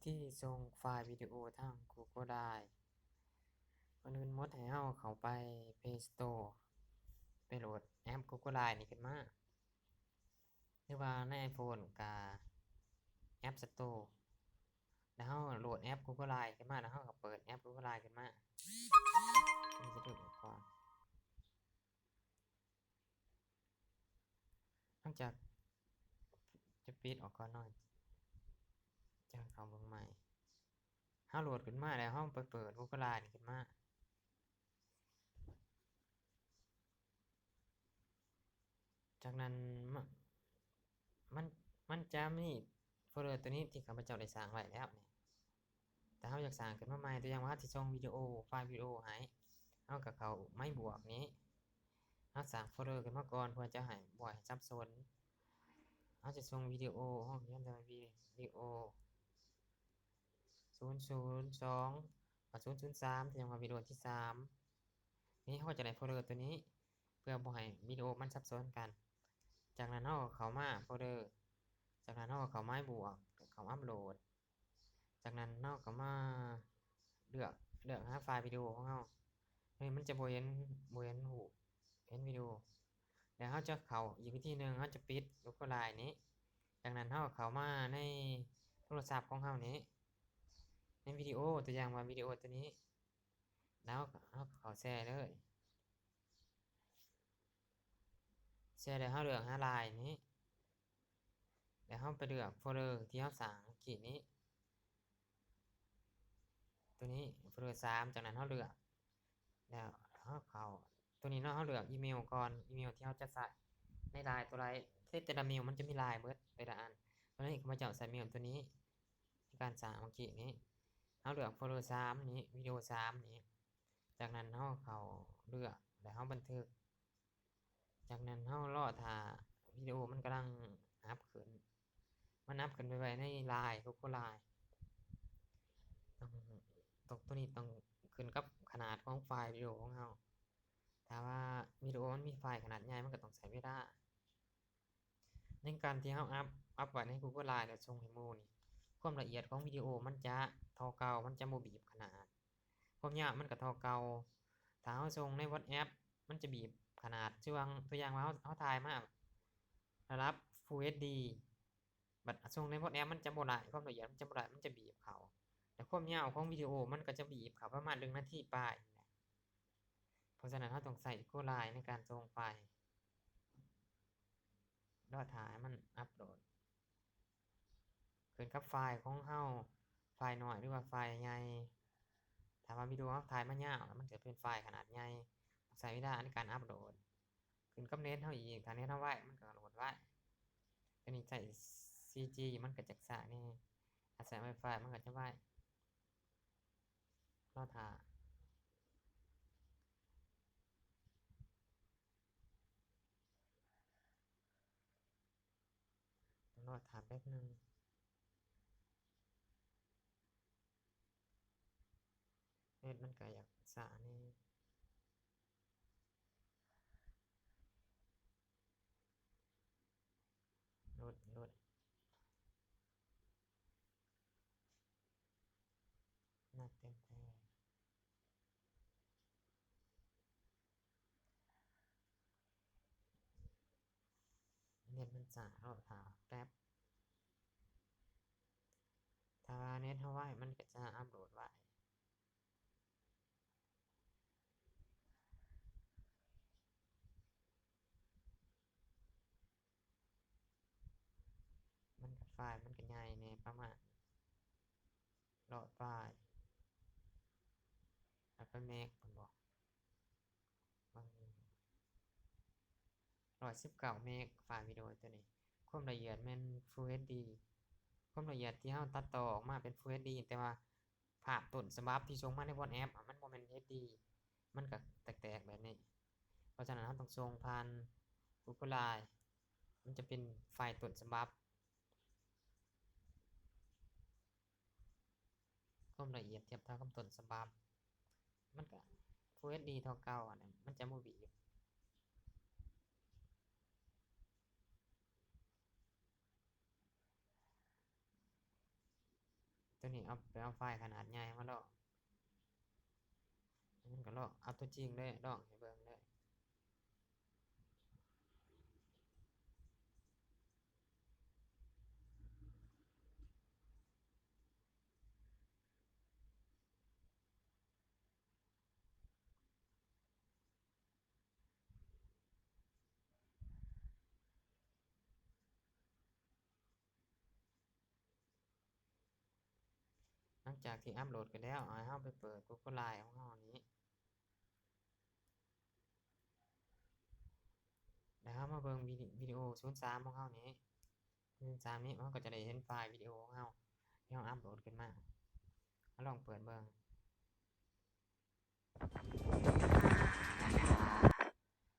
ธีส่งไฟล์วิดีโอทาง Google Drive ก่อนอื่นหมดให้เราเข้าไป Play Store ไปโหลดแอป Google Drive นี่ขึ้นมาหรือว่าใน iPhone ก็ App Store แล้วเราโหลดแอป Google Drive ขึ้นมาแล้วเราก็เปิดแอป Google Drive ขึ้นมามันจะดูก่อนหลังจากจะปิดออกก่อนหน่อยจะเข้าเบิ่งใหม่เราโหลดขึ้นมาแล้วเราไปเปิด Google Drive นี่ขึ้นมาจากนั้นมันมันจะมีโฟลเดอร์ตัวนี้ที่ข้าพเจ้าได้สร้างไว้แล้วนี่แต่เราอยากสร้างขึ้นมาใหม่ตัวอย่างว่าเราสิส่งวิดีโอไฟล์วิดีโอให้เราก็เข้าไม้บวกนี้เราสร้างโฟลเดอร์ขึ้นมาก่อนเพื่อจะให้บ่ให้สับสนเราจะส่งวิดีโอเราเขียนแต่วิดีโอ002กับ003ตัวอย่างว่าวิดีโอที่3นี่เราจะได้โฟลเดอร์ตัวนี้เพื่อบ่ให้วิดีโอมันสับสนกันจากนั้นเราก็เข้ามาโฟลเดอร์จากนั้นเราก็เข้าไม้บวกเข้าอัปโหลดจากนั้นเราก็มาเลือกหาไฟล์วิดีโอของเรานี่มันจะบ่เห็นรูปเห็นวิดีโอแล้วเราจะเข้าอีกวิธีนึงเราจะปิด Google Drive นี้จากนั้นเราก็เข้ามาในโทรศัพท์ของเรานี้ในวิดีโอตัวอย่างว่าวิดีโอตัวนี้แล้วเราเข้าแชร์เลยแชร์แล้วเราเลือกหาไลน์นี้แล้วเราไปเลือกโฟลเดอร์ที่เราสร้างเมื่อกี้นี้ตัวนี้โฟลเดอร์3จากนั้นเราเลือกแล้วเราเข้าตัวนี้เนาะเราเลือกอีเมลก่อนอีเมลที่เราจะใส่ในไลน์ตัวไรแต่ละเมลมันจะมีไลน์เบิดแต่ละอันเพราะฉะนั้นข้าพเจ้าใส่เมลตัวนี้ในการสร้างเมื่อกี้นี้เราเลือกโฟลเดอร์3นี้วิดีโอ3นี้จากนั้นเราเข้าเลือกแล้วเราบันทึกจากนั้นเรารอท่าวิดีโอมันกำลังอัพขึ้นมันอัพขึ้นไปไว้ในไลน์ Google Drive ตัวนี้ต้องขึ้นกับขนาดของไฟล์วิดีโอของเราถ้าว่าวิดีโอมันมีไฟล์ขนาดใหญ่มันก็ต้องใช้เวลาในการที่เราอัพไว้ใน Google Drive แล้วส่งให้หมู่นี่ความละเอียดของวิดีโอมันจะเท่าเก่ามันจะบ่บีบขนาดความยาวมันก็เท่าเก่าถ้าเราส่งใน WhatsApp มันจะบีบขนาดตัวอย่างว่าเราถ่ายมาระดับ Full HD บัดส่งใน WhatsApp มันจะบ่ได้ความละเอียดมันจะบ่ได้มันจะบีบเข้าแต่ความยาวของวิดีโอมันก็จะบีบเข้าประมาณ1นาทีปลายนี่แหละเพราะฉะนั้นเราต้องใช้ Google Drive ในการส่งไฟล์รอท่าให้มันอัปโหลดขึ้นกับไฟล์ของเราไฟล์น้อยหรือว่าไฟล์ใหญ่ถ้าว่าวิดีโอเราถ่ายมายาวมันจะเป็นไฟล์ขนาดใหญ่ต้องใช้เวลาในการอัปโหลดขึ้นกับเน็ตเราอีกถ้าเน็ตเราไวมันก็โหลดไวแต่นี่ใช้ 4G มันก็จะช้าแน่ถ้าใช้ Wi-Fi มันก็จะไวรอท่ารอท่าแป๊บนึงเน็ตมันก็อยากช้าแน่โหลดน่าเต็มแท้เน็ตมันช้ารอท่าแป๊บถ้าเน็ตเราไวมันก็จะอัปโหลดไวมันก็ไฟล์มันก็ใหญ่แน่ประมาณรอไฟล์แล้วก็เมกเพิ่นบอกบาง119เมกไฟล์วิดีโอตัวนี้ความละเอียดแม่น Full HD ความละเอียดที่เราตัดต่อออกมาเป็น Full HD แต่ว่าภาพต้นฉบับที่ส่งมาใน WhatsApp มันบ่แม่น HD มันก็แตกๆแบบนี้เพราะฉะนั้นเราต้องส่งผ่าน Google Drive มันจะเป็นไฟล์ต้นฉบับความละเอียดเทียบเท่ากับต้นฉบับมันก็ Full HD เท่าเก่าอันนั้นมันจะบ่บีบ ตัวนี้เอาไปเอาไฟล์ขนาดใหญ่มาลอกมันก็ลอกเอาตัวจริงเลยลอกให้เบิ่งเลยหลังจากที่อัปโหลดกันแล้วเอาให้เราไปเปิด Google Drive ของเรานี้แล้วเรามาเบิ่งวิดีโอ03ของเรานี้03นี้มันก็จะได้เห็นไฟล์วิดีโอของเราที่เราอัปโหลดขึ้นมาเราลองเปิดเบิ่ง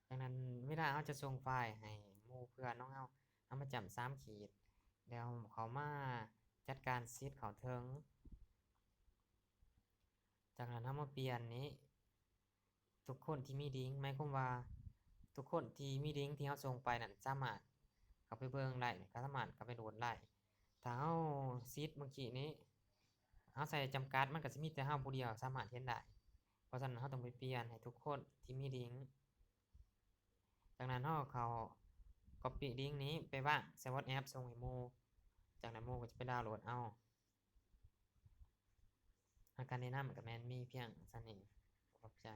ดังนั้นเวลาเราจะส่งไฟล์ให้หมู่เพื่อนของเราเอามาจำ3ขีดแล้วเขามาจัดการซีดเขาเทิงจากนั้นเรามาเปลี่ยนนี้ทุกคนที่มีลิงก์หมายความว่าทุกคนที่มีลิงก์ที่เราส่งไปนั่นสามารถเข้าไปเบิ่งได้ก็สามารถเข้าไปโหลดได้ถ้าเราซีดเมื่อกี้นี้เราใส่จำกัดมันก็สิมีแต่เราผู้เดียวสามารถเห็นได้เพราะฉะนั้นเราต้องไปเปลี่ยนให้ทุกคนที่มีลิงก์จากนั้นเราเข้า copy ลิงก์นี้ไปวางใส่ WhatsApp ส่งให้หมู่จากนั้นหมู่ก็จะไปดาวน์โหลดเอาการแนะนำก็แม่นมีเพียงส่ำนี้ขอบใจ